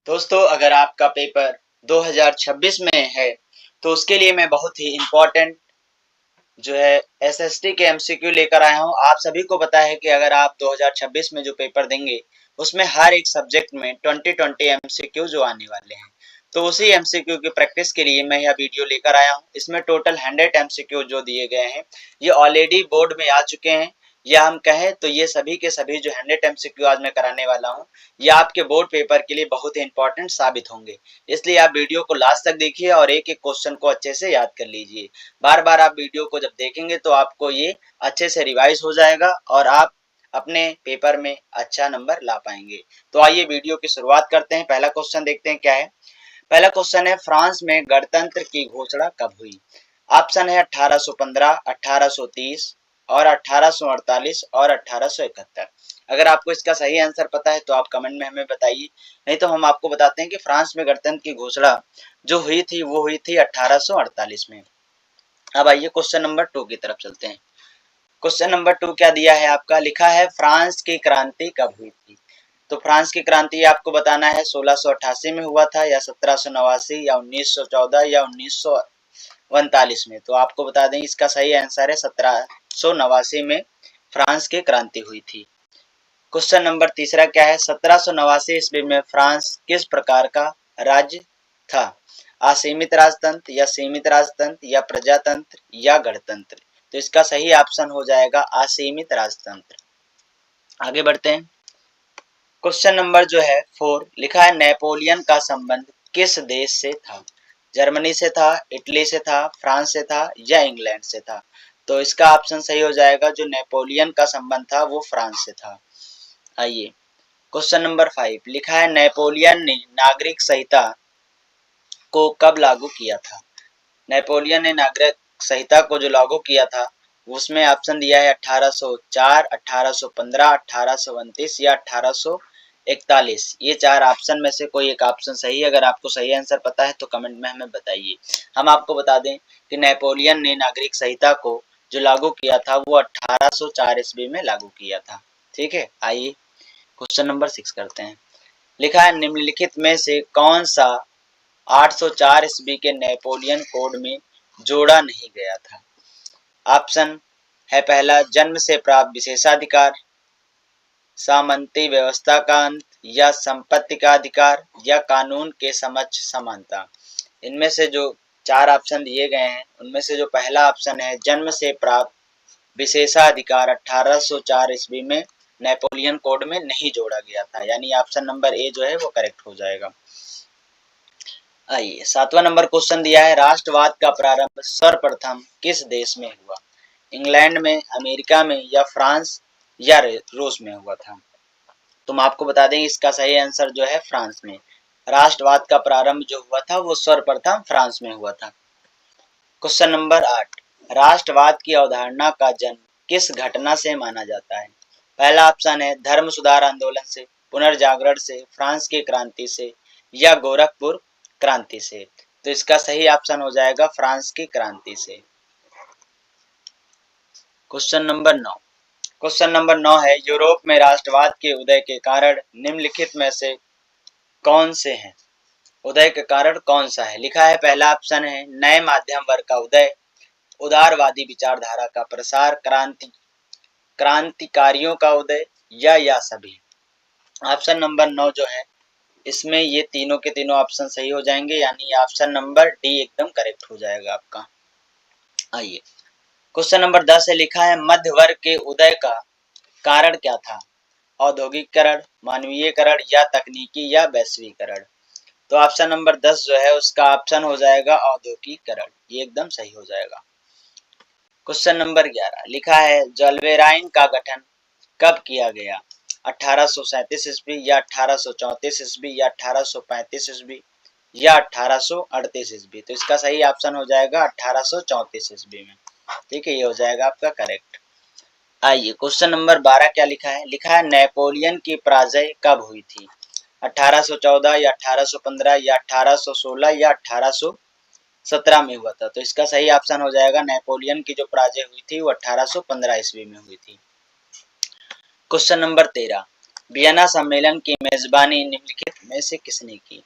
दोस्तों, अगर आपका पेपर 2026 में है तो उसके लिए मैं बहुत ही इम्पोर्टेंट जो है एसएसटी के एमसीक्यू लेकर आया हूं। आप सभी को पता है कि अगर आप 2026 में जो पेपर देंगे उसमें हर एक सब्जेक्ट में 20-20 एमसीक्यू जो आने वाले हैं, तो उसी एमसीक्यू की प्रैक्टिस के लिए मैं यह वीडियो लेकर आया हूं। इसमें टोटल 100 एमसीक्यू जो दिए गए हैं ये ऑलरेडी बोर्ड में आ चुके हैं, या हम कहें तो ये सभी के सभी जो 100 एमसीक्यू आज मैं कराने वाला हूं ये आपके बोर्ड पेपर के लिए बहुत ही इंपॉर्टेंट साबित होंगे। इसलिए आप वीडियो को लास्ट तक देखिए और एक एक क्वेश्चन को अच्छे से याद कर लीजिए। बार बार आप वीडियो को जब देखेंगे तो आपको ये अच्छे से रिवाइज हो जाएगा और आप अपने पेपर में अच्छा नंबर ला पाएंगे। तो आइए वीडियो की शुरुआत करते हैं। पहला क्वेश्चन देखते हैं क्या है। पहला क्वेश्चन है, फ्रांस में गणतंत्र की घोषणा कब हुई? ऑप्शन है 1815, 1830 और 1848 और 1871। अगर आपको इसका सही आंसर पता है तो आप कमेंट में हमें बताइए, नहीं तो हम आपको बताते हैं कि फ्रांस में गणतंत्र की घोषणा जो हुई थी वो हुई थी 1848 में। अब आइए क्वेश्चन नंबर 2 की तरफ चलते हैं। क्वेश्चन नंबर 2 क्या दिया है आपका, लिखा है फ्रांस की क्रांति कब हुई थी? तो फ्रांस की क्रांति आपको बताना है 1688 में हुआ था या 1789 या 1914 या 1939 में। तो आपको बता दें इसका सही आंसर है 1789 में फ्रांस की क्रांति हुई थी। क्वेश्चन नंबर तीसरा क्या है, 1789 ईस्वी में फ्रांस किस प्रकार का राज्य था? असीमित राजतंत्र या सीमित राजतंत्र या प्रजातंत्र या गणतंत्र? तो इसका सही ऑप्शन हो जाएगा असीमित राजतंत्र। आगे बढ़ते हैं। क्वेश्चन नंबर जो है 4, लिखा है नेपोलियन का संबंध किस देश से था? जर्मनी से था, इटली से था, फ्रांस से था या इंग्लैंड से था? तो इसका ऑप्शन सही हो जाएगा, जो नेपोलियन का संबंध था वो फ्रांस से था। आइए क्वेश्चन नंबर 5, लिखा है नेपोलियन ने नागरिक संहिता को कब लागू किया था? नेपोलियन ने नागरिक संहिता को जो लागू किया था उसमें ऑप्शन दिया है 1804, 1815, 1829 या 1841। ये चार ऑप्शन में से कोई एक ऑप्शन सही है। अगर आपको सही आंसर पता है तो कमेंट में हमें बताइए। हम आपको बता दें कि नेपोलियन ने नागरिक संहिता को जो लागू किया था वो 1804 ईस्वी में लागू किया था। ठीक है, आइए क्वेश्चन नंबर 6 करते हैं। लिखा है निम्नलिखित में से कौन सा 804 ईस्वी के नेपोलियन कोड में जोड़ा नहीं गया था? ऑप्शन है पहला, जन्म से प्राप्त विशेषाधिकार, सामंती व्यवस्था का अंत या संपत्ति का अधिकार या कानून के समक्ष समानता। इनमें से जो चार ऑप्शन दिए गए हैं उनमें से जो पहला ऑप्शन है जन्म से प्राप्त विशेषाधिकार 1804 ईस्वी में नेपोलियन कोड में नहीं जोड़ा गया था, यानी ऑप्शन नंबर ए जो है वो करेक्ट हो जाएगा। आइए 7वां नंबर क्वेश्चन दिया है, राष्ट्रवाद का प्रारंभ सर्वप्रथम किस देश में हुआ? इंग्लैंड में, अमेरिका में या फ्रांस या रूस में हुआ था? तुम आपको बता दें इसका सही आंसर जो है फ्रांस में। राष्ट्रवाद का प्रारंभ जो हुआ था वो सर्वप्रथम फ्रांस में हुआ था। क्वेश्चन नंबर 8, राष्ट्रवाद की अवधारणा का जन्म किस घटना से माना जाता है? पहला ऑप्शन है धर्म सुधार आंदोलन से, पुनर्जागरण से, फ्रांस की क्रांति से या गोरखपुर क्रांति से। तो इसका सही ऑप्शन हो जाएगा फ्रांस की क्रांति से। क्वेश्चन नंबर 9, क्वेश्चन नंबर 9 है, यूरोप में राष्ट्रवाद के उदय के कारण निम्नलिखित में से कौन से हैं? उदय के कारण कौन सा है? लिखा है पहला ऑप्शन है नए माध्यम वर्ग का उदय, उदारवादी विचारधारा का प्रसार, क्रांतिकारियों का उदय या सभी। ऑप्शन नंबर 9 जो है इसमें ये तीनों के तीनों ऑप्शन सही हो जाएंगे, यानी ऑप्शन नंबर डी एकदम करेक्ट हो जाएगा आपका। आइए क्वेश्चन नंबर 10 है, लिखा है मध्य वर्ग के उदय का कारण क्या था? औद्योगिकरण, मानवीयकरण या तकनीकी या वैश्वीकरण? तो ऑप्शन नंबर 10 जो है उसका ऑप्शन हो जाएगा औद्योगिकरण, ये एकदम सही हो जाएगा। क्वेश्चन नंबर 11, लिखा है जलवेराइन का गठन कब किया गया? 1837 ईस्वी या 1834 ईस्वी या 1835 ईस्वी या 1838 ईस्वी? तो इसका सही ऑप्शन हो जाएगा 1834 ईस्वी में। ठीक है, ये हो जाएगा आपका करेक्ट। आइए क्वेश्चन नंबर 12 क्या लिखा है? लिखा है नेपोलियन की पराजय कब हुई थी? 1814 या 1815 या 1816 या 1817 में हुआ था? तो इसका सही ऑप्शन हो जाएगा नेपोलियन की जो पराजय हुई थी वो 1815 ईस्वी में हुई थी। क्वेश्चन नंबर 13, वियना सम्मेलन की मेजबानी निम्नलिखित में से किसने की?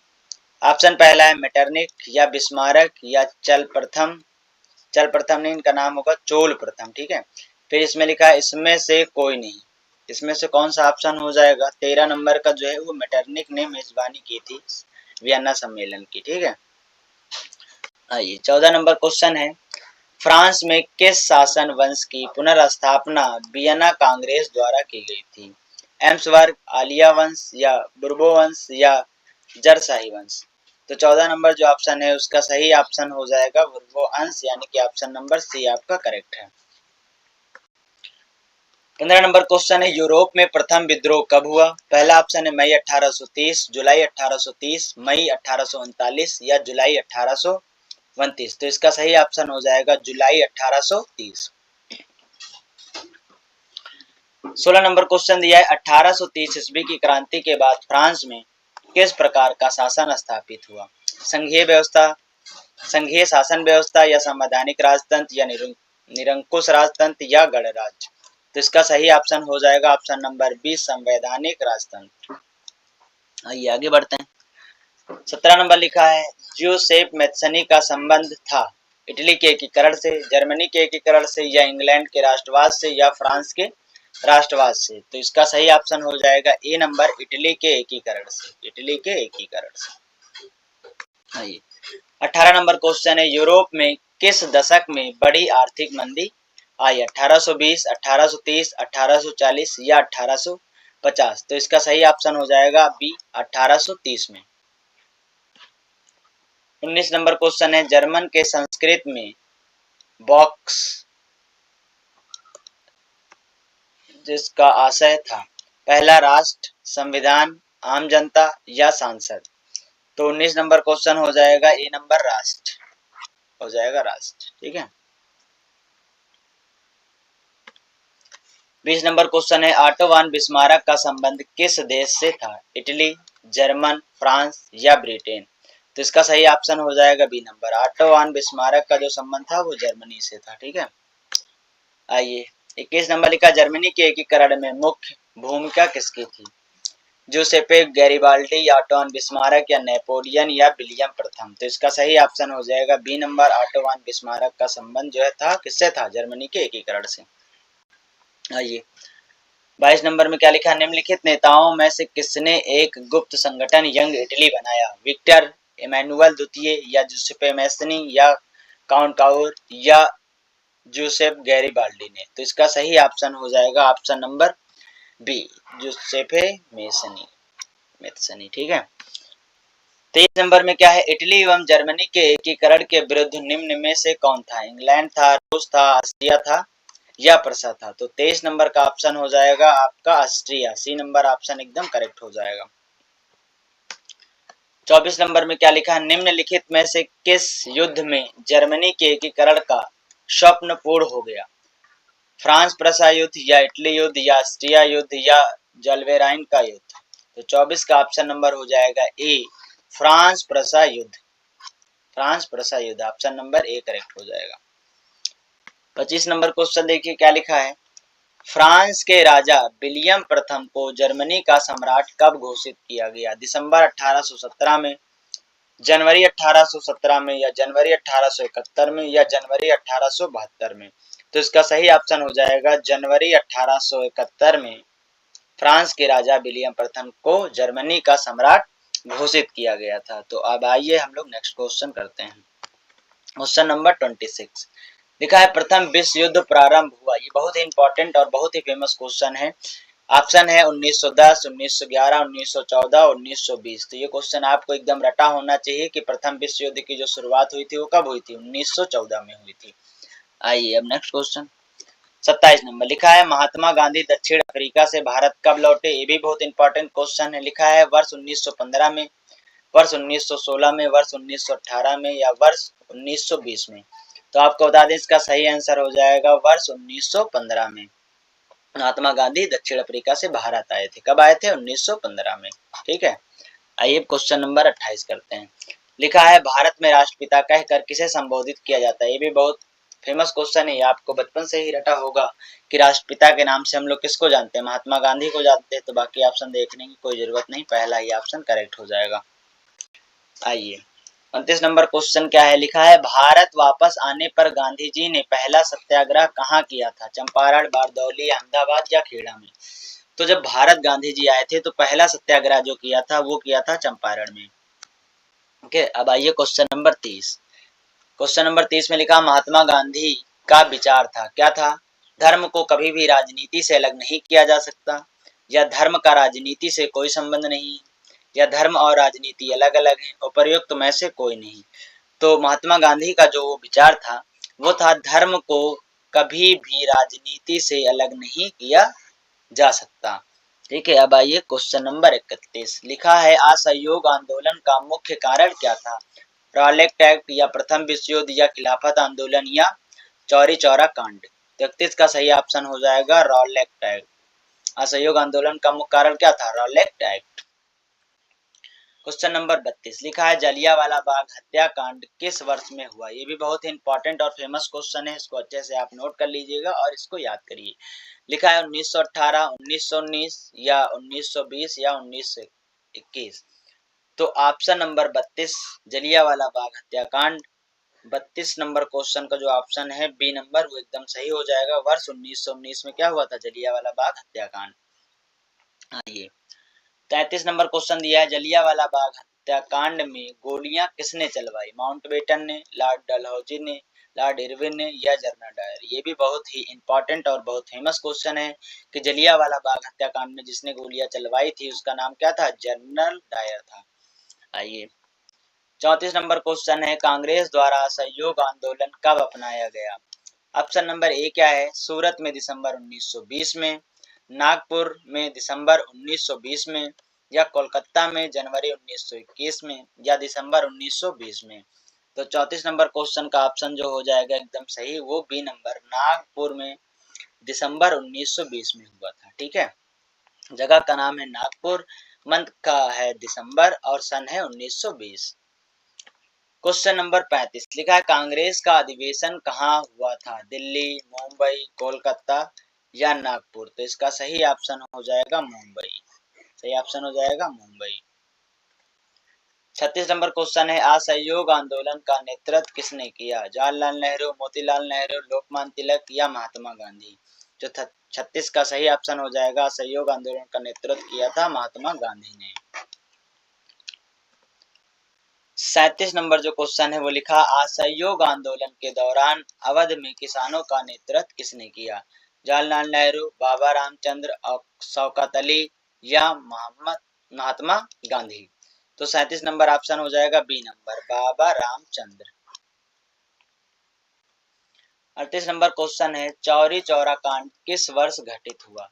ऑप्शन पहला है मेटरनिख या बिस्मारक या चल प्रथम नहीं, इनका नाम होगा चोल प्रथम। ठीक है, फिर इसमें लिखा है इसमें से कोई नहीं। इसमें से कौन सा ऑप्शन हो जाएगा? 13 नंबर का जो है वो मेटरनिख ने मेजबानी की थी वियना सम्मेलन की। ठीक है, आइए 14 नंबर क्वेश्चन है, फ्रांस में किस शासन वंश की पुनर्स्थापना वियना कांग्रेस द्वारा की गई थी? एम्सवर्ग, आलिया वंश या बुर्बो वंश या जरशाही वंश? तो 14 नंबर जो ऑप्शन है उसका सही ऑप्शन हो जाएगा बुर्बो वंश, यानी कि ऑप्शन नंबर सी आपका करेक्ट है। 15 नंबर क्वेश्चन है, यूरोप में प्रथम विद्रोह कब हुआ? पहला ऑप्शन है मई 1830, जुलाई 1830, मई 1839 या जुलाई 1829। तो इसका सही ऑप्शन हो जाएगा जुलाई 1830। 16 नंबर क्वेश्चन दिया है, 1830 ईस्वी की क्रांति के बाद फ्रांस में किस प्रकार का शासन स्थापित हुआ? संघीय व्यवस्था, संघीय शासन व्यवस्था या संवैधानिक राजतंत्र या निरंकुश राजतंत्र या गणराज्य? तो इसका सही ऑप्शन हो जाएगा ऑप्शन नंबर बी, संवैधानिक राजतंत्र। आइए आगे बढ़ते हैं। 17 नंबर लिखा है, ज्यूसेप मैथ्सनी का संबंध था इटली के एकीकरण से, जर्मनी के एकीकरण से या इंग्लैंड के राष्ट्रवाद से या फ्रांस के राष्ट्रवाद से? तो इसका सही ऑप्शन हो जाएगा ए नंबर, इटली के एकीकरण से, इटली के एकीकरण से। आइए 18 नंबर क्वेश्चन है, यूरोप में किस दशक में बड़ी आर्थिक मंदी आई? 1820, 1830, 1840 या 1850? तो इसका सही ऑप्शन हो जाएगा बी, 1830 में। 19 नंबर क्वेश्चन है, जर्मन के संस्कृत में बॉक्स जिसका आशय था पहला राष्ट्र, संविधान, आम जनता या सांसद? तो 19 नंबर क्वेश्चन हो जाएगा ए नंबर, राष्ट्र हो जाएगा, राष्ट्र। ठीक है, 20 नंबर क्वेश्चन है, ऑटो वन बिस्मारक का संबंध किस देश से था? इटली, जर्मन, फ्रांस या ब्रिटेन? तो इसका सही ऑप्शन हो जाएगा बी नंबर, ऑटो वन बिस्मारक का जो संबंध था वो जर्मनी से था। ठीक है, आइए 21 नंबर लिखा, जर्मनी के एकीकरण में मुख्य भूमिका किसकी थी? जोसेपे गैरिबाल्डी, ऑटो वन बिस्मारक या नेपोलियन या विलियम प्रथम? तो इसका सही ऑप्शन हो जाएगा बी नंबर, ऑटो वन बिस्मारक का संबंध जो है था किससे था? जर्मनी के एकीकरण से। आइए 22 नंबर में क्या लिखा, निम्नलिखित नेताओं में से किसने एक गुप्त संगठन यंग इटली बनाया? विक्टर इमैनुअल द्वितीय या जुसेपे मैसनी या काउंट काउर या जोसेफ गैरिबाल्डी ने? तो इसका सही ऑप्शन हो जाएगा ऑप्शन नंबर बी, जुसेफे मैथ्सनी। ठीक है, 23 नंबर में क्या है, इटली एवं जर्मनी के एकीकरण के विरुद्ध निम्न में से कौन था? इंग्लैंड था, रूस था, ऑस्ट्रिया था या प्रसा था? तो 23 नंबर का ऑप्शन हो जाएगा आपका ऑस्ट्रिया, सी नंबर ऑप्शन एकदम करेक्ट हो जाएगा। 24 नंबर में क्या लिखा है, निम्नलिखित में से किस युद्ध में जर्मनी के एकीकरण का स्वप्न पूर्ण हो गया? फ्रांस प्रसा युद्ध या इटली युद्ध या ऑस्ट्रिया युद्ध या जलवेराइन का युद्ध? तो 24 का ऑप्शन नंबर हो जाएगा ए, फ्रांस प्रसा युद्ध, फ्रांस प्रसा युद्ध ऑप्शन नंबर ए करेक्ट हो जाएगा। 25 नंबर क्वेश्चन देखिए क्या लिखा है, फ्रांस के राजा विलियम प्रथम को जर्मनी का सम्राट कब घोषित किया गया? दिसंबर 1817 में, जनवरी 1817 में या जनवरी 1871 में या जनवरी 1872 में? तो इसका सही ऑप्शन हो जाएगा जनवरी 1871 में फ्रांस के राजा विलियम प्रथम को जर्मनी का सम्राट घोषित किया गया था। तो अब आइए हम लोग नेक्स्ट क्वेश्चन करते हैं। क्वेश्चन नंबर 26 लिखा है, प्रथम विश्व युद्ध प्रारंभ हुआ? ये बहुत ही इंपॉर्टेंट और बहुत ही फेमस क्वेश्चन है। ऑप्शन है 1910, 1911, 1914, 1920। तो ये क्वेश्चन आपको एकदम रटा होना चाहिए कि प्रथम विश्व युद्ध की जो शुरुआत हुई थी वो कब हुई थी? 1914 में हुई थी। आइए अब नेक्स्ट क्वेश्चन 27 नंबर लिखा है, महात्मा गांधी दक्षिण अफ्रीका से भारत कब लौटे? ये भी बहुत इंपॉर्टेंट क्वेश्चन है। लिखा है वर्ष 1915 में, वर्ष 1916 में, वर्ष 1918 में या वर्ष 1920 में? तो आपको बता दें इसका सही आंसर हो जाएगा वर्ष 1915 में महात्मा गांधी दक्षिण अफ्रीका से भारत आए थे। कब आए थे? 1915 में। ठीक है, आइए क्वेश्चन नंबर 28 करते हैं। लिखा है, भारत में राष्ट्रपिता कहकर किसे संबोधित किया जाता है? ये भी बहुत फेमस क्वेश्चन है, ये आपको बचपन से ही रटा होगा कि राष्ट्रपिता के नाम से हम लोग किसको जानते हैं, महात्मा गांधी को जानते हैं। तो बाकी ऑप्शन देखने की कोई जरूरत नहीं, पहला ही ऑप्शन करेक्ट हो जाएगा। आइए 29 नंबर क्वेश्चन क्या है, लिखा है भारत वापस आने पर गांधी जी ने पहला सत्याग्रह कहाँ किया था, चंपारण, बारदौली, अहमदाबाद या खेड़ा में। तो जब भारत गांधी जी आए थे तो पहला सत्याग्रह जो किया था वो किया था चंपारण में। ओके, अब आइए क्वेश्चन नंबर 30। क्वेश्चन नंबर 30 में लिखा महात्मा गांधी का विचार था, क्या था, धर्म को कभी भी राजनीति से अलग नहीं किया जा सकता, या धर्म का राजनीति से कोई संबंध नहीं, या धर्म और राजनीति अलग अलग है, उपर्युक्त में से कोई नहीं। तो महात्मा गांधी का जो विचार था वो था धर्म को कभी भी राजनीति से अलग नहीं किया जा सकता। ठीक है, अब आइए क्वेश्चन नंबर 31, लिखा है असहयोग आंदोलन का मुख्य कारण क्या था, रॉलेट एक्ट, या प्रथम विश्व युद्ध, या खिलाफत आंदोलन, या चौरी चौरा कांड। 31 का सही ऑप्शन हो जाएगा रॉलेट एक्ट। असहयोग आंदोलन का मुख्य कारण क्या था, रॉलेट एक्ट। क्वेश्चन नंबर 32, लिखा है जलियांवाला बाग हत्याकांड किस वर्ष में हुआ। ये भी बहुत ही इंपॉर्टेंट और फेमस क्वेश्चन है, इसको अच्छे से आप नोट कर लीजिएगा और इसको याद करिए। लिखा है 1918, 1919 या 1920 या 1921। तो ऑप्शन नंबर 32 जलियांवाला बाग हत्याकांड, 32 नंबर क्वेश्चन का जो ऑप्शन है बी नंबर वो एकदम सही हो जाएगा। वर्ष 1919 में क्या हुआ था, जलियांवाला बाग हत्याकांड। आइए 33 नंबर क्वेश्चन दिया है जलियांवाला बाग हत्याकांड में गोलियां किसने चलवाई, माउंटबेटन ने, लॉर्ड डलहौजी ने, लॉर्ड इरविन ने, या जनरल डायर। ये भी बहुत ही इंपॉर्टेंट और बहुत फेमस क्वेश्चन है कि जलियांवाला बाग हत्याकांड में जिसने गोलियां चलवाई थी उसका नाम क्या था, जनरल डायर था। आइए 34 नंबर क्वेश्चन है कांग्रेस द्वारा असहयोग आंदोलन कब अपनाया गया। ऑप्शन नंबर ए क्या है, सूरत में दिसंबर 1920 में, नागपुर में दिसंबर 1920 में, या कोलकाता में जनवरी 1921 में, या दिसंबर 1920 में। तो 34 नंबर क्वेश्चन का ऑप्शन जो हो जाएगा एकदम सही वो बी नंबर, नागपुर में दिसंबर 1920 में हुआ था। ठीक है, जगह का नाम है नागपुर, मंथ का है दिसंबर और सन है 1920। क्वेश्चन नंबर 35, लिखा है कांग्रेस का अधिवेशन कहाँ हुआ था, दिल्ली, मुंबई, कोलकाता या नागपुर। तो इसका सही ऑप्शन हो जाएगा मुंबई, सही ऑप्शन हो जाएगा मुंबई। 36 नंबर क्वेश्चन है असहयोग आंदोलन का नेतृत्व किसने किया, जवाहरलाल नेहरू, मोतीलाल नेहरू, लोकमान्य तिलक या महात्मा गांधी। जो 36 का सही ऑप्शन हो जाएगा असहयोग आंदोलन का नेतृत्व किया था महात्मा गांधी ने। 37 नंबर जो क्वेश्चन है वो लिखा असहयोग आंदोलन के दौरान अवध में किसानों का नेतृत्व किसने किया, जवाहरलाल नेहरू, बाबा रामचंद्र, शौकत अली या महात्मा गांधी। तो 37 नंबर ऑप्शन हो जाएगा बी नंबर, बाबा रामचंद्र। 38 नंबर क्वेश्चन है चौरी चौरा कांड किस वर्ष घटित हुआ,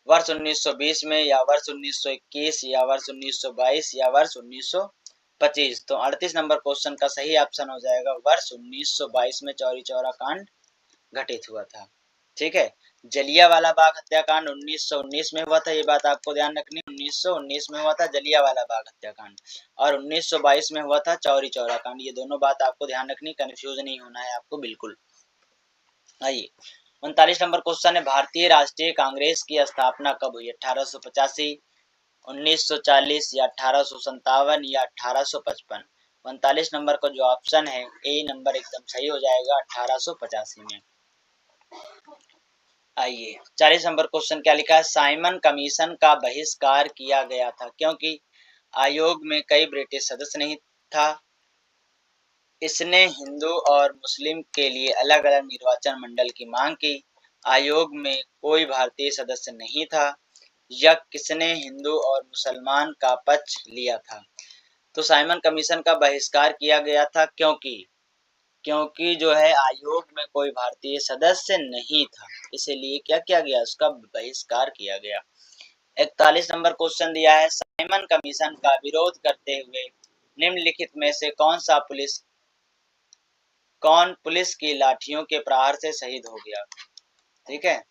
वर्ष 1920 में, या वर्ष 1921, या वर्ष 1922, या वर्ष 1925। तो 38 नंबर क्वेश्चन का सही ऑप्शन हो जाएगा वर्ष 1922 में चौरी चौरा कांड घटित हुआ था। ठीक है, जलियांवाला बाग हत्याकांड 1919 में हुआ था, ये बात आपको ध्यान रखनी, 1919 में हुआ था जलियांवाला बाग हत्याकांड, और 1922 में हुआ था चौरी चौरा कांड। ये दोनों बात आपको ध्यान रखनी, कंफ्यूज नहीं होना है आपको बिल्कुल। आइए 39 नंबर क्वेश्चन है भारतीय राष्ट्रीय कांग्रेस की स्थापना कब हुई, 1885, 1940 या 1857 या 1855। 39 नंबर का जो ऑप्शन है ए नंबर एकदम सही हो जाएगा 1885 में। आइए 40 नंबर क्वेश्चन क्या लिखा है, साइमन कमीशन का बहिष्कार किया गया था क्योंकि आयोग में कई ब्रिटिश सदस्य नहीं था, इसने हिंदू और मुस्लिम के लिए अलग अलग निर्वाचन मंडल की मांग की, आयोग में कोई भारतीय सदस्य नहीं था, या किसने हिंदू और मुसलमान का पक्ष लिया था। तो साइमन कमीशन का बहिष्कार किया गया था क्योंकि जो है आयोग में कोई भारतीय सदस्य नहीं था, इसीलिए क्या किया गया, उसका बहिष्कार किया गया। 41 नंबर क्वेश्चन दिया है साइमन कमीशन का विरोध करते हुए निम्नलिखित में से कौन पुलिस की लाठियों के प्रहार से शहीद हो गया। ठीक है,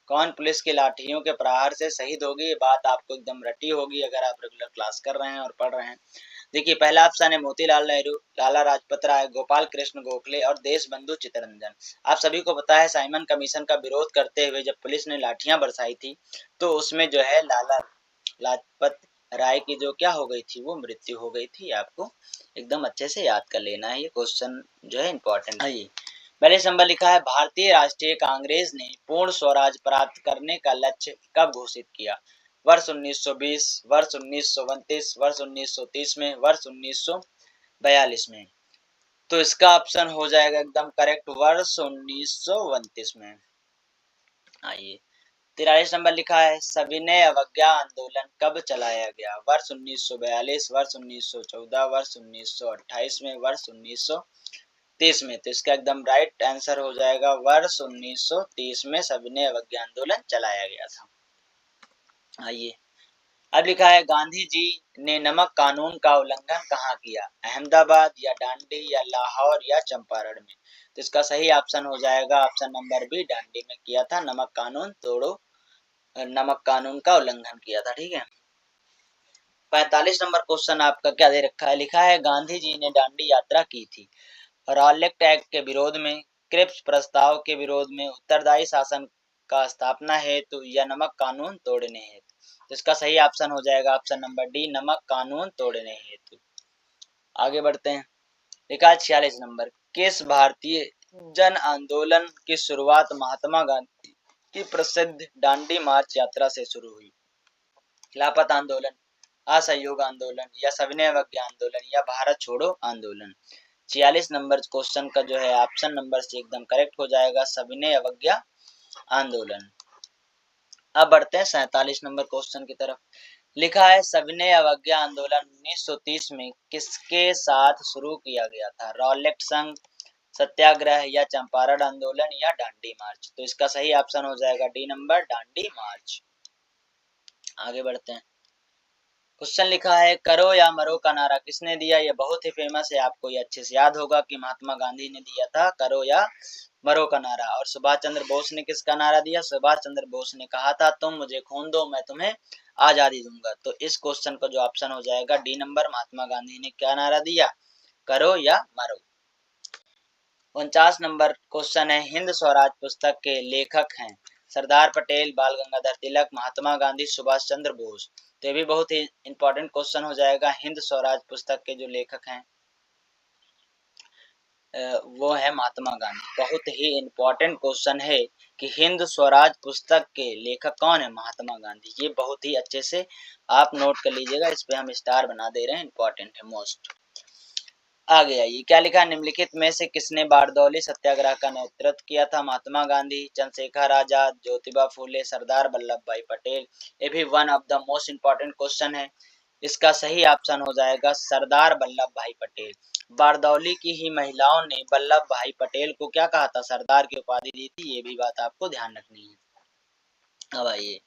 कौन पुलिस की लाठियों के प्रहार से शहीद होगी, ये बात आपको एकदम रटी होगी अगर आप रेगुलर क्लास कर रहे हैं और पढ़ रहे हैं। देखिए पहला ऑप्शन है मोतीलाल नेहरू, लाला लाजपत राय, गोपाल कृष्ण गोखले और देशबंधु चित्तरंजन। आप सभी को पता है साइमन कमीशन का विरोध करते हुए जब पुलिस ने लाठियां बरसाई थी तो उसमें जो है लाला लाजपत राय की जो क्या हो गई थी, वो मृत्यु हो गई थी। आपको एकदम अच्छे से याद कर लेना है, ये क्वेश्चन जो है इंपॉर्टेंट है। ये पहले नंबर लिखा है भारतीय राष्ट्रीय कांग्रेस ने पूर्ण स्वराज प्राप्त करने का लक्ष्य कब घोषित किया? वर्ष 1920, वर्ष 1932, वर्ष 1930 में, वर्ष 1942 में। तो इसका ऑप्शन हो जाएगा एकदम करेक्ट, वर्ष 1929 में। आइए 43 नंबर लिखा है सविनय अवज्ञा आंदोलन कब चलाया गया? वर्ष 1942, वर्ष 1914, वर्ष 1928 में, वर्ष 1930 में। तो इसका एकदम राइट आंसर हो जाएगा वर्ष 1930 में सविनय अवज्ञा आंदोलन चलाया गया था। आइए अब लिखा है गांधी जी ने नमक कानून का उल्लंघन कहाँ किया? अहमदाबाद या डांडी या लाहौर या चंपारण में। तो इसका सही ऑप्शन हो जाएगा ऑप्शन नंबर बी, डांडी में किया था। नमक कानून तोड़ो, नमक कानून का उल्लंघन किया था। ठीक है 45 नंबर क्वेश्चन आपका क्या दे रखा है? लिखा है गांधी जी ने दांडी यात्रा की थी रॉलेक्ट एक्ट के विरोध में, क्रिप्स प्रस्ताव के विरोध में, उत्तरदायी शासन का स्थापना हेतु या नमक कानून तोड़ने हेतु। तो इसका सही ऑप्शन हो जाएगा ऑप्शन नंबर डी, नमक कानून तोड़ने हेतु। आगे बढ़ते हैं लिखा है 46 नंबर किस भारतीय जन आंदोलन की शुरुआत महात्मा गांधी की प्रसिद्ध दांडी मार्च यात्रा से शुरू हुई? खिलाफत आंदोलन, असहयोग आंदोलन या सविनय अवज्ञा आंदोलन या भारत छोड़ो आंदोलन। 46 नंबर क्वेश्चन का जो है ऑप्शन नंबर सी एकदम करेक्ट हो जाएगा, सविनय अवज्ञा आंदोलन। अब बढ़ते हैं 47 नंबर क्वेश्चन की तरफ। लिखा है सविनय अवज्ञा आंदोलन 1930 में किसके साथ शुरू किया गया था? रॉलेक्ट संघ, सत्याग्रह या चंपारण आंदोलन या दांडी मार्च। तो इसका सही ऑप्शन हो जाएगा डी नंबर, दांडी मार्च। आगे बढ़ते हैं क्वेश्चन लिखा है करो या मरो का नारा किसने दिया? ये बहुत ही फेमस है, आपको ये अच्छे से याद होगा कि महात्मा गांधी ने दिया था करो या मरो का नारा। और सुभाष चंद्र बोस ने किसका नारा दिया? सुभाष चंद्र बोस ने कहा था तुम मुझे खून दो मैं तुम्हें आजादी दूंगा। तो इस क्वेश्चन का जो ऑप्शन हो जाएगा डी नंबर, महात्मा गांधी ने क्या नारा दिया? करो या मरो। 49 नंबर क्वेश्चन है हिंद स्वराज पुस्तक के लेखक हैं सरदार पटेल, बाल गंगाधर तिलक, महात्मा गांधी, सुभाष चंद्र बोस। तो ये भी बहुत ही इंपॉर्टेंट क्वेश्चन हो जाएगा। हिंद स्वराज पुस्तक के जो लेखक हैं वो है महात्मा गांधी। बहुत ही इंपॉर्टेंट क्वेश्चन है कि हिंद स्वराज पुस्तक के लेखक कौन है? महात्मा गांधी। ये बहुत ही अच्छे से आप नोट कर लीजिएगा, इस पे हम स्टार बना दे रहे हैं, इंपॉर्टेंट है मोस्ट। आगे आइए क्या लिखा है निम्नलिखित में से किसने बारदौली सत्याग्रह का नेतृत्व किया था? महात्मा गांधी, चंद्रशेखर आजाद, ज्योतिबा फूले, सरदार वल्लभ भाई पटेल। ये भी one of the most important question है। इसका सही ऑप्शन हो जाएगा सरदार वल्लभ भाई पटेल। बारदौली की ही महिलाओं ने वल्लभ भाई पटेल को क्या कहा था? सरदार की उपाधि दी थी। ये भी बात आपको ध्यान रखनी है। अब आइए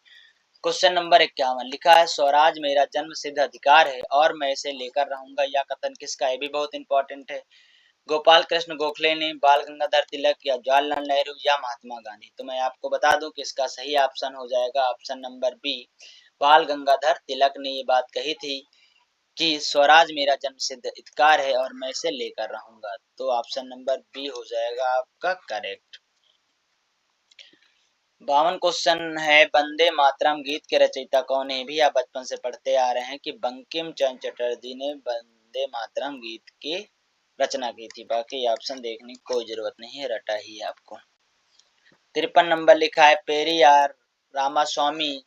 क्वेश्चन नंबर 51 लिखा है स्वराज मेरा जन्म सिद्ध अधिकार है और मैं इसे लेकर रहूंगा, यह कथन किसका है? भी बहुत इंपॉर्टेंट है। गोपाल कृष्ण गोखले ने, बाल गंगाधर तिलक या जवाहरलाल नेहरू या महात्मा गांधी। तो मैं आपको बता दूं कि इसका सही ऑप्शन हो जाएगा ऑप्शन नंबर बी, बाल गंगाधर तिलक ने ये बात कही थी कि स्वराज मेरा जन्म सिद्ध अधिकार है और मैं इसे लेकर रहूंगा। तो ऑप्शन नंबर बी हो जाएगा आपका करेक्ट। 52 क्वेश्चन है वंदे मातरम गीत के रचयिता कौन है? भी आप बचपन से पढ़ते आ रहे हैं कि बंकिम चंद्र चटर्जी ने वंदे मातरम गीत की रचना की थी। बाकी ऑप्शन देखने की कोई जरूरत नहीं है, रटा ही है आपको। 53 नंबर लिखा है पेरियार रामास्वामी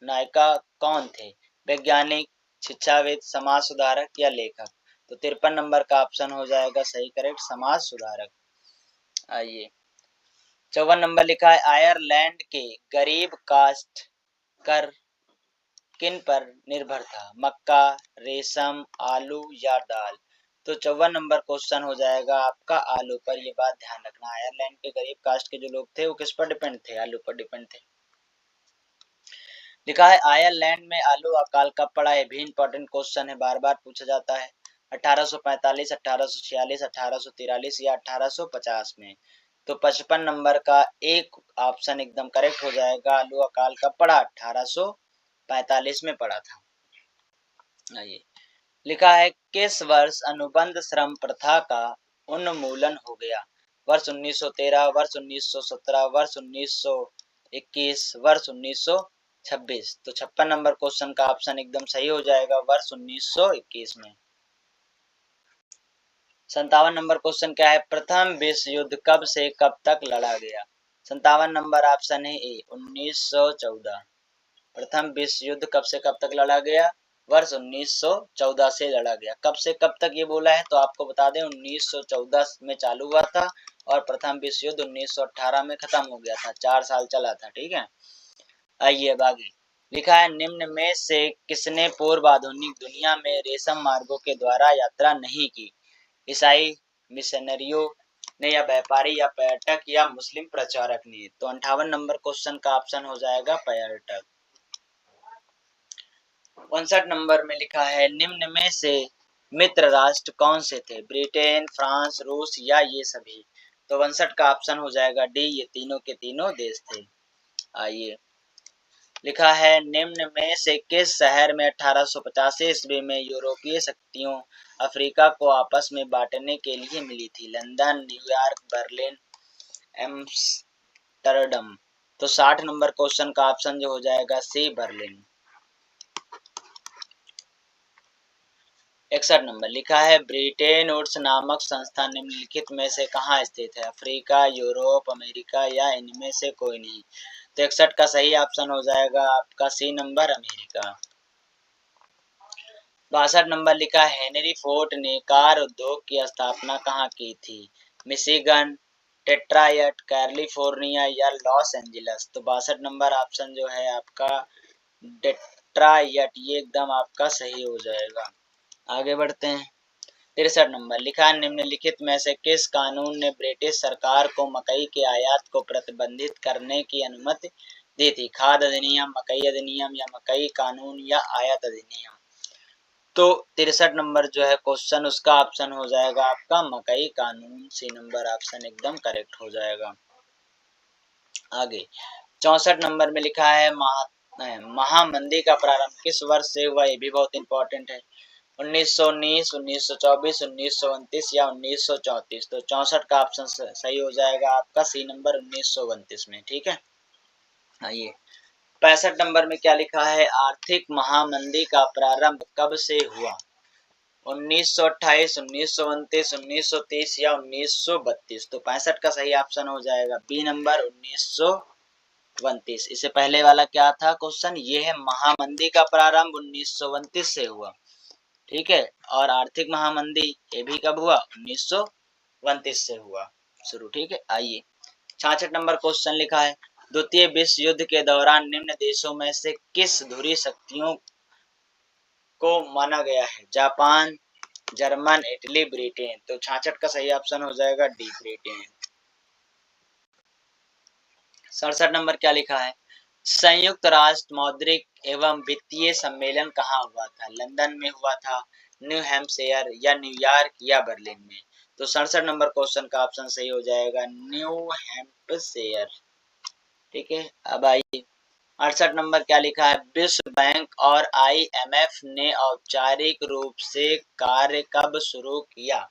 नायका कौन थे? वैज्ञानिक, शिक्षाविद, समाज सुधारक या लेखक। तो 53 नंबर का ऑप्शन हो जाएगा सही करेक्ट, समाज सुधारक। आइए 54 नंबर लिखा है आयरलैंड के गरीब कास्ट कर किन पर निर्भर था? मक्का, रेशम, आलू या दाल। तो 54 नंबर क्वेश्चन हो जाएगा आपका आलू पर। ये बात ध्यान रखना, आयरलैंड के गरीब कास्ट के जो लोग थे वो किस पर डिपेंड थे? आलू पर डिपेंड थे। लिखा है आयरलैंड में आलू अकाल कब पड़ा है? भी इंपॉर्टेंट क्वेश्चन है, बार बार पूछा जाता है। 1845, 1846, 1843 या 1850 में। तो 55 नंबर का एक ऑप्शन एकदम करेक्ट हो जाएगा। आलू अकाल कब पड़ा? 1845 में पड़ा था। आइए, लिखा है किस वर्ष अनुबंध श्रम प्रथा का उन्मूलन हो गया? वर्ष 1913, वर्ष 1917, वर्ष 1921, वर्ष 1926। तो 56 नंबर क्वेश्चन का ऑप्शन एकदम सही हो जाएगा, वर्ष 1921 में। 57 नंबर क्वेश्चन क्या है? प्रथम विश्व युद्ध कब से कब तक लड़ा गया? 57 नंबर ऑप्शन है ए 1914। प्रथम विश्व युद्ध कब से कब तक लड़ा गया? वर्ष 1914 से लड़ा गया। कब से कब तक ये बोला है तो आपको बता दें 1914 में चालू हुआ था और प्रथम विश्व युद्ध 1918 में खत्म हो गया था। 4 साल चला था। ठीक है, आइए अब आगे। लिखा है निम्न में से किसने पूर्व आधुनिक दुनिया में रेशम मार्गों के द्वारा यात्रा नहीं की? ईसाई मिशनरियों ने, या व्यापारी, या पर्यटक, या मुस्लिम प्रचारक ने? तो 58 नंबर क्वेश्चन का ऑप्शन हो जाएगा पर्यटक। 59 नंबर में लिखा है निम्न में से मित्र राष्ट्र कौन से थे? ब्रिटेन, फ्रांस, रूस या ये सभी? तो 59 का ऑप्शन हो जाएगा डी, ये तीनों के तीनों देश थे। आइए, लिखा है निम्न में से किस शहर में 1885 ईस्वी में यूरोपीय शक्तियों अफ्रीका को आपस में बांटने के लिए मिली थी? London, New York, Berlin, Amsterdam. तो 60 नंबर क्वेश्चन का ऑप्शन जो हो जाएगा सी, बर्लिन। 61 नंबर लिखा है ब्रिटेन वुड्स नामक संस्था निम्नलिखित में से कहाँ स्थित है? अफ्रीका, यूरोप, अमेरिका या इनमें से कोई नहीं? तो 61 का सही ऑप्शन हो जाएगा आपका सी नंबर, अमेरिका। 62 नंबर लिखा है हेनरी फोर्ड ने कार उद्योग की स्थापना कहाँ की थी? मिशिगन, डेट्रॉयट, कैलिफोर्निया या लॉस एंजिल्स? तो 62 नंबर ऑप्शन जो है आपका डेट्रॉयट, ये एकदम आपका सही हो जाएगा। आगे बढ़ते हैं। 63 नंबर लिखा है निम्नलिखित में से किस कानून ने ब्रिटिश सरकार को मकई के आयात को प्रतिबंधित करने की अनुमति दी थी? खाद्य अधिनियम, मकई अधिनियम, या मकई कानून, या आयात अधिनियम? तो 63 नंबर जो है क्वेश्चन, उसका ऑप्शन हो जाएगा आपका मकई कानून। सी नंबर ऑप्शन एकदम करेक्ट हो जाएगा। आगे 64 नंबर में लिखा है महामंदी का प्रारंभ किस वर्ष से हुआ? ये भी बहुत इंपॉर्टेंट है। 1919, 1924, 1929 या 1934? तो 64 का ऑप्शन सही हो जाएगा आपका सी नंबर, 1929 में। ठीक है, आइए 65 नंबर में क्या लिखा है? आर्थिक महामंदी का प्रारंभ कब से हुआ? 1928, 1929, 1930 या 1932? तो 65 का सही ऑप्शन हो जाएगा बी नंबर, 1932। इससे पहले वाला क्या था क्वेश्चन? ये है महामंदी का प्रारंभ 1929 से हुआ। ठीक है, और आर्थिक महामंदी ये भी कब हुआ? 1929 से हुआ शुरू। ठीक है, आइए 66 नंबर क्वेश्चन लिखा है द्वितीय विश्व युद्ध के दौरान निम्न देशों में से किस ध्रुवीय शक्तियों को माना गया है? Japan, German, Italy, Britain? तो 66 का सही ऑप्शन हो जाएगा डी, ब्रिटेन। 67 नंबर क्या लिखा है? संयुक्त राष्ट्र मौद्रिक एवं वित्तीय सम्मेलन कहाँ हुआ था? लंदन में हुआ था, न्यू हैम्पशायर, या न्यूयॉर्क, या बर्लिन में? तो 67 नंबर क्वेश्चन का ऑप्शन सही हो जाएगा न्यू हैम्पशायर। ठीक है, अब आइए 68 नंबर क्या लिखा है? विश्व बैंक और IMF ने औपचारिक रूप से कार्य कब शुरू किया?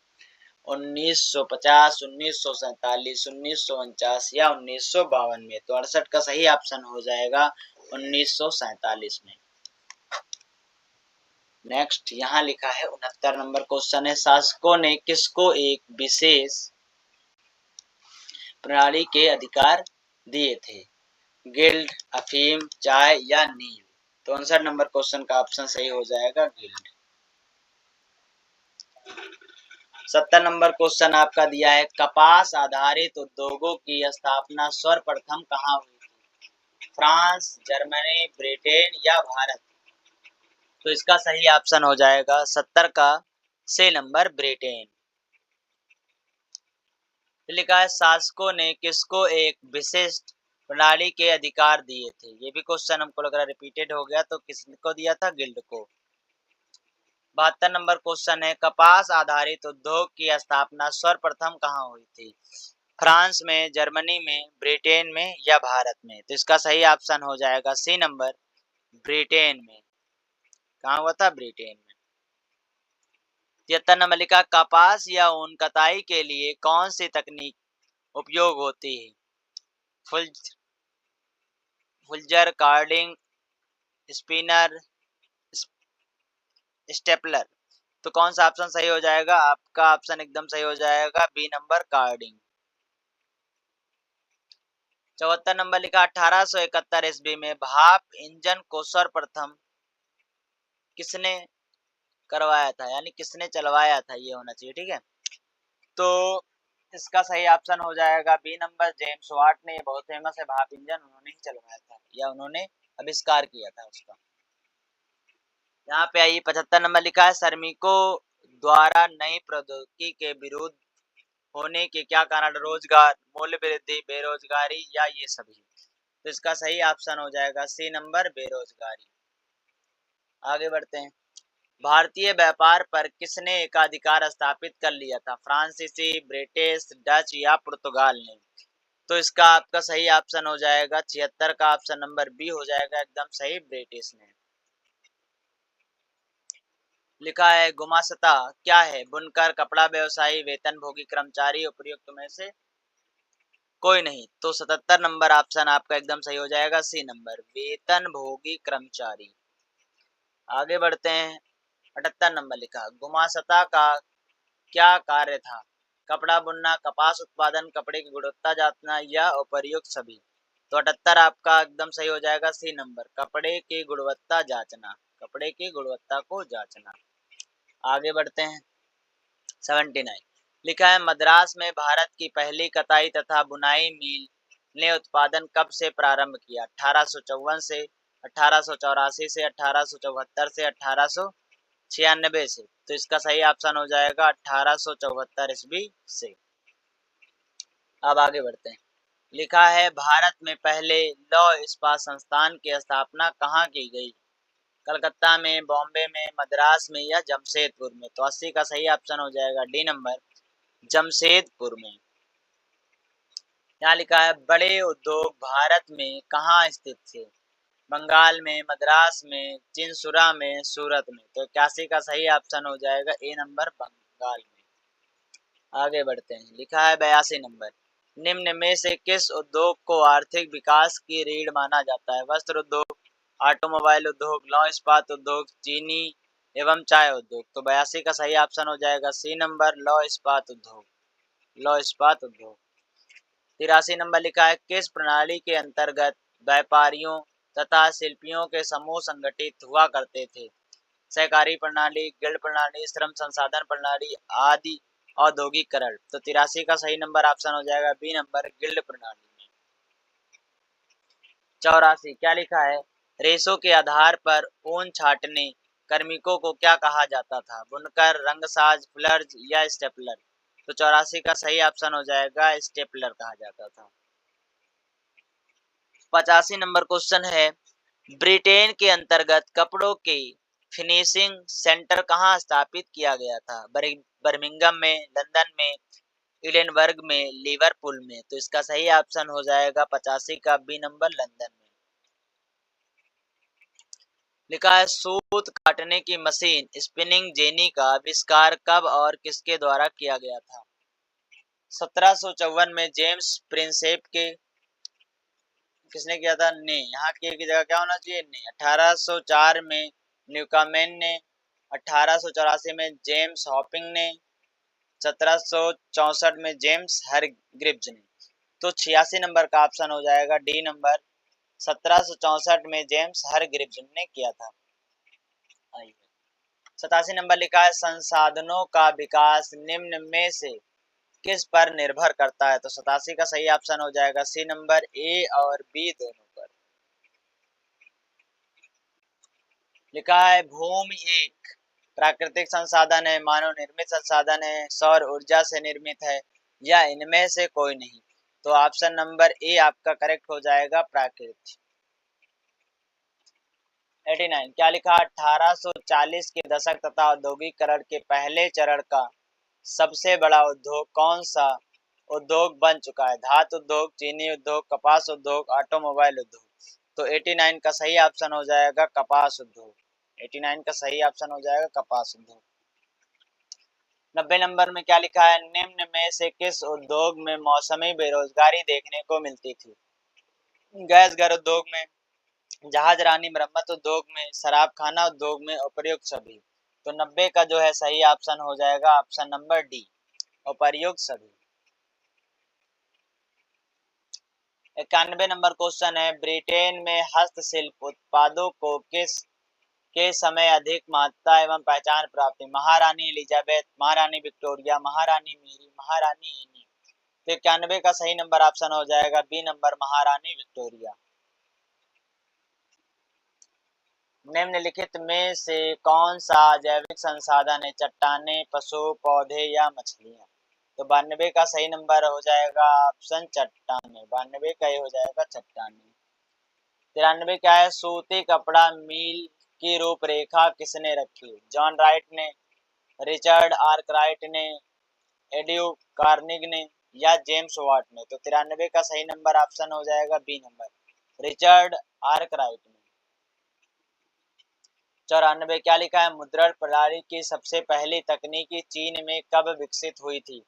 1950, 1947, 1949 या 1952 में? तो 68 का सही ऑप्शन हो जाएगा 1947 में। नेक्स्ट यहाँ लिखा है 69 नंबर क्वेश्चन है शासकों ने किसको एक विशेष प्रणाली के अधिकार दिए थे? गिल्ड, अफीम, चाय या नील? तो 69 नंबर क्वेश्चन का ऑप्शन सही हो जाएगा गिल्ड। 70 नंबर क्वेश्चन आपका दिया है कपास आधारित उद्योगों की स्थापना सर्वप्रथम कहाँ हुई थी? फ्रांस, जर्मनी, ब्रिटेन या भारत? तो इसका सही ऑप्शन हो जाएगा 70 का सी नंबर, ब्रिटेन। लिखा है शासकों ने किसको एक विशिष्ट प्रणाली के अधिकार दिए थे? ये भी क्वेश्चन हमको लग रहा है रिपीटेड हो गया, तो किसको दिया था? गिल्ड को। 72 नंबर क्वेश्चन है कपास आधारित उद्योग की स्थापना सर्वप्रथम कहाँ हुई थी? फ्रांस में, जर्मनी में, ब्रिटेन में या भारत में? तो इसका सही ऑप्शन हो जाएगा सी नंबर, ब्रिटेन में। कहाँ हुआ था? ब्रिटेन में। 73 नंबर लिखा कपास या ऊन कताई के लिए कौन सी तकनीक उपयोग होती है? फुल फुलजर, कार्डिंग, स्पिनर, स्टेपलर। तो कौन सा ऑप्शन सही हो जाएगा? आपका ऑप्शन एकदम सही हो जाएगा, बी नंबर कार्डिंग। 74 नंबर लिखा 1871 ईस्वी में भाप इंजन को सर्वप्रथम किसने करवाया था, यानी किसने चलवाया था, ये होना चाहिए। ठीक है, तो इसका सही ऑप्शन हो जाएगा बी नंबर जेम्स वाट ने। बहुत फेमस है भाप इंजन, उन्होंने ही चलवाया था या उन्होंने आविष्कार किया था उसका। यहाँ पे आइए 75 नंबर लिखा है श्रमिकों द्वारा नई प्रौद्योगिकी के विरुद्ध होने के क्या कारण? रोजगार, मूल्य वृद्धि, बेरोजगारी या ये सभी। तो इसका सही ऑप्शन हो जाएगा सी नंबर बेरोजगारी। आगे बढ़ते हैं। भारतीय व्यापार पर किसने एकाधिकार स्थापित कर लिया था? फ्रांसीसी, ब्रिटिश, डच या पुर्तगाल ने। तो इसका आपका सही ऑप्शन हो जाएगा 76 का ऑप्शन नंबर बी हो जाएगा एकदम सही, ब्रिटिश ने। लिखा है गुमास्ता क्या है? बुनकर, कपड़ा व्यवसायी, वेतनभोगी कर्मचारी, उपयुक्त में से कोई नहीं। तो 77 नंबर ऑप्शन आपका एकदम सही हो जाएगा, सी नंबर वेतनभोगी कर्मचारी। आगे बढ़ते हैं। 78 नंबर लिखा गुमास्ता का क्या कार्य था? कपड़ा बुनना, कपास उत्पादन, कपड़े की गुणवत्ता जांचना या उपर्युक्त सभी। तो 78 आपका एकदम सही हो जाएगा, सी नंबर कपड़े की गुणवत्ता जांचना, कपड़े की गुणवत्ता को जांचना। आगे बढ़ते हैं। 79 लिखा है मद्रास में भारत की पहली कताई तथा बुनाई मिल ने उत्पादन कब से प्रारंभ किया? 1854 से, 1884 से, 1874 से, 1896 से। तो इसका सही ऑप्शन हो जाएगा 1874 ईस्वी से। अब आगे बढ़ते हैं। लिखा है भारत में पहले लौह इस्पात संस्थान की स्थापना कहाँ की गई? कलकत्ता में, बॉम्बे में, मद्रास में या जमशेदपुर में। तो 80 का सही ऑप्शन हो जाएगा डी नंबर जमशेदपुर में। यहाँ लिखा है बड़े उद्योग भारत में कहाँ स्थित थे? बंगाल में, मद्रास में, चिनसुरा में, सूरत में। तो 81 का सही ऑप्शन हो जाएगा ए नंबर बंगाल में। आगे बढ़ते हैं। लिखा है 82 नंबर निम्न में से किस उद्योग को आर्थिक विकास की रीढ़ माना जाता है? वस्त्र उद्योग, ऑटोमोबाइल उद्योग, लौह इस्पात उद्योग, चीनी एवं चाय उद्योग। तो 82 का सही ऑप्शन हो जाएगा सी नंबर लौह इस्पात उद्योग, लौह इस्पात उद्योग। 83 नंबर लिखा है किस प्रणाली के अंतर्गत व्यापारियों तथा शिल्पियों के समूह संगठित हुआ करते थे? सहकारी प्रणाली, गिल्ड प्रणाली, श्रम संसाधन प्रणाली आदि औद्योगिकरण। तो 83 का सही नंबर ऑप्शन हो जाएगा बी नंबर गिल्ड प्रणाली में। 84 क्या लिखा है रेशों के आधार पर ऊन छाटने कार्मिकों को क्या कहा जाता था? बुनकर, रंगसाज, फुलर्स या स्टेपलर। तो 84 का सही ऑप्शन हो जाएगा स्टेपलर कहा जाता था। 85 नंबर क्वेश्चन है ब्रिटेन के अंतर्गत कपड़ों के फिनिशिंग सेंटर कहाँ स्थापित किया गया था? बर्मिंघम में, लंदन में, एडिनबर्ग में, लिवरपूल में। तो इसका सही ऑप्शन हो जाएगा 85 का बी नंबर लंदन में। लिखा है सूत काटने की मशीन स्पिनिंग जेनी का आविष्कार कब और किसके द्वारा किया गया था? 1754 में जेम्स प्रिंसेप के किसने किया था? ने। यहाँ के की जगह क्या होना चाहिए? ने। 1804 में न्यूकामेन ने, 1884 में जेम्स हॉपिंग ने, 1764 में जेम्स हरग्रिव्ज ने। तो 86 नंबर का ऑप्शन हो जाएगा डी नंबर 1764 में जेम्स हरग्रिव्ज ने किया था। 87 नंबर लिखा है संसाधनों का विकास निम्न में से किस पर निर्भर करता है? तो 87 का सही ऑप्शन हो जाएगा सी नंबर ए और बी दोनों पर। लिखा है भूमि एक प्राकृतिक संसाधन है, मानव निर्मित संसाधन है, सौर ऊर्जा से निर्मित है या इनमें से कोई नहीं। तो ऑप्शन नंबर ए आपका करेक्ट हो जाएगा प्राकृतिक। 89 क्या लिखा 1840 के दशक तथा औद्योगिकरण के पहले चरण का सबसे बड़ा उद्योग कौन सा उद्योग बन चुका है? धातु उद्योग, चीनी उद्योग, कपास उद्योग, ऑटोमोबाइल उद्योग। तो 89 का सही ऑप्शन हो जाएगा कपास उद्योग। 89 का सही ऑप्शन हो जाएगा कपास उद्योग। 90 नंबर में क्या लिखा है, निम्न में से किस उद्योग में मौसमी बेरोजगारी देखने को मिलती थी? गैस घर उद्योग में, जहाज रानी मरम्मत उद्योग में, शराब खाना उद्योग में, उपर्युक्त सभी। तो 90 का जो है सही ऑप्शन हो जाएगा ऑप्शन नंबर डी, उपर्युक्त सभी। 91 नंबर क्वेश्चन है, ब्रिटेन में हस्तशिल्प उत्पादों को किस के समय अधिक महत्ता एवं पहचान प्राप्त है? महारानी एलिजाबेथ, महारानी विक्टोरिया, महारानी मेरी, महारानी एनी। तो 91 का सही नंबर ऑप्शन हो जाएगा बी नंबर, महारानी विक्टोरिया। निम्नलिखित में से कौन सा जैविक संसाधन है? चट्टाने, पशु, पौधे या मछलियां? तो 92 का सही नंबर हो जाएगा ऑप्शन चट्टाने, 92 का ये हो जाएगा चट्टाने। 93 क्या है, सूती कपड़ा मिल की रूपरेखा किसने रखी? जॉन राइट ने, रिचर्ड आर्कराइट ने, एड्यू कार्निग ने या जेम्स वाट ने? तो 93 का सही नंबर ऑप्शन हो जाएगा बी नंबर, रिचर्ड आर्कराइट ने। 94 क्या लिखा है, मुद्रण प्रणाली की सबसे पहली तकनीकी चीन में कब विकसित हुई थी?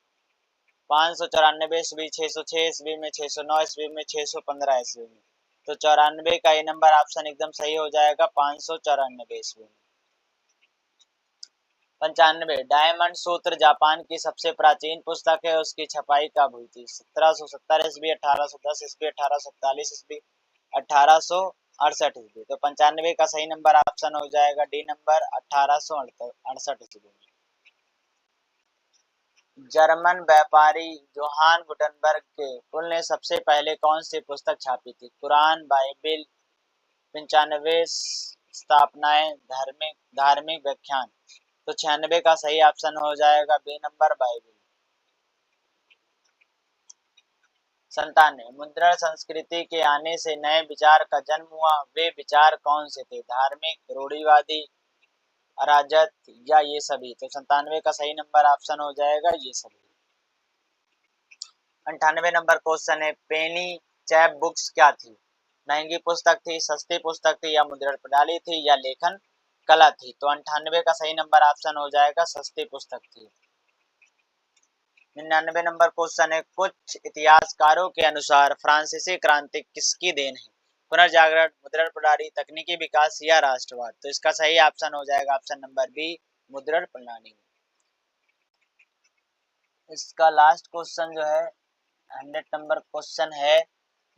594 ईस्वी, 606 ईस्वी में, 609 ईस्वी में, 615 ईस्वी में? तो 94 का ये नंबर ऑप्शन एकदम सही हो जाएगा 594 ईस्वी में। 95 डायमंड सूत्र जापान की सबसे प्राचीन पुस्तक है, उसकी छपाई कब हुई थी? 1770 ईस्वी, 1810 ईस्वी, 1841 ईस्वी, 1868 ईस्वी? तो 95 का सही नंबर ऑप्शन हो जाएगा डी नंबर, 1868 ईस्वी में। जर्मन व्यापारी जोहान गुटनबर्ग के कुल ने सबसे पहले कौन सी पुस्तक छापी थी? कुरान, बाइबिल, 95 स्थापनाएं, धार्मिक धार्मिक व्याख्यान? तो 96 का सही ऑप्शन हो जाएगा बी नंबर, बाइबिल। 97 मुद्रण संस्कृति के आने से नए विचार का जन्म हुआ, वे विचार कौन से थे? धार्मिक, रूढ़िवादी, अराजक या ये सभी? तो 97 का सही नंबर ऑप्शन हो जाएगा ये सभी। 98 नंबर क्वेश्चन है, पेनी चैप बुक्स क्या थी? महंगी पुस्तक थी, सस्ती पुस्तक थी या मुद्रण प्रणाली थी या लेखन कला थी? तो 98 का सही नंबर ऑप्शन हो जाएगा सस्ती पुस्तक थी। 99 नंबर क्वेश्चन है, कुछ इतिहासकारों के अनुसार फ्रांसीसी क्रांति किसकी देन है? पुनर्जागरण, मुद्रण प्रणाली, तकनीकी विकास या राष्ट्रवाद? तो इसका सही ऑप्शन हो जाएगा ऑप्शन नंबर बी, मुद्रण प्रणाली। इसका लास्ट क्वेश्चन जो है 100 नंबर क्वेश्चन है,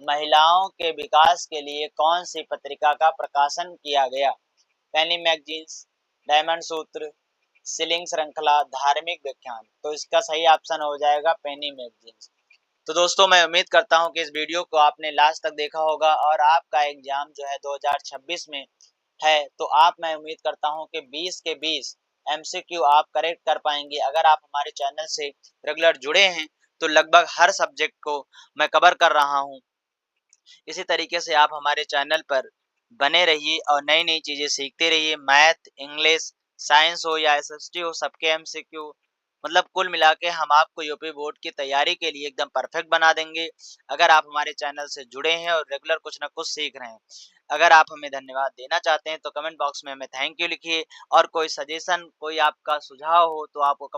महिलाओं के विकास के लिए कौन सी पत्रिका का प्रकाशन किया गया? पेनी मैगजीन्स, डायमंड सूत्र, सिलिंग श्रृंखला, धार्मिक व्याख्यान? तो इसका सही ऑप्शन हो जाएगा पेनी मैगजीन्स। तो दोस्तों मैं उम्मीद करता हूं कि इस वीडियो को आपने लास्ट तक देखा होगा और आपका एग्जाम जो है 2026 में है, तो मैं उम्मीद करता हूं कि 20 के 20 एमसीक्यू आप करेक्ट कर पाएंगे। अगर आप हमारे चैनल से रेगुलर जुड़े हैं तो लगभग हर सब्जेक्ट को मैं कवर कर रहा हूं। इसी तरीके से आप हमारे चैनल पर बने रहिए और नई नई चीजें सीखते रहिए। मैथ, इंग्लिश, साइंस हो या एसएसटी हो, सबके एमसीक्यू मतलब कुल मिला के हम आपको यूपी बोर्ड की तैयारी के लिए एकदम परफेक्ट बना देंगे, अगर आप हमारे चैनल से जुड़े हैं और रेगुलर कुछ ना कुछ सीख रहे हैं। अगर आप हमें धन्यवाद देना चाहते हैं तो कमेंट बॉक्स में हमें थैंक यू लिखिए, और कोई सजेशन, कोई आपका सुझाव हो तो आप वो कमेंट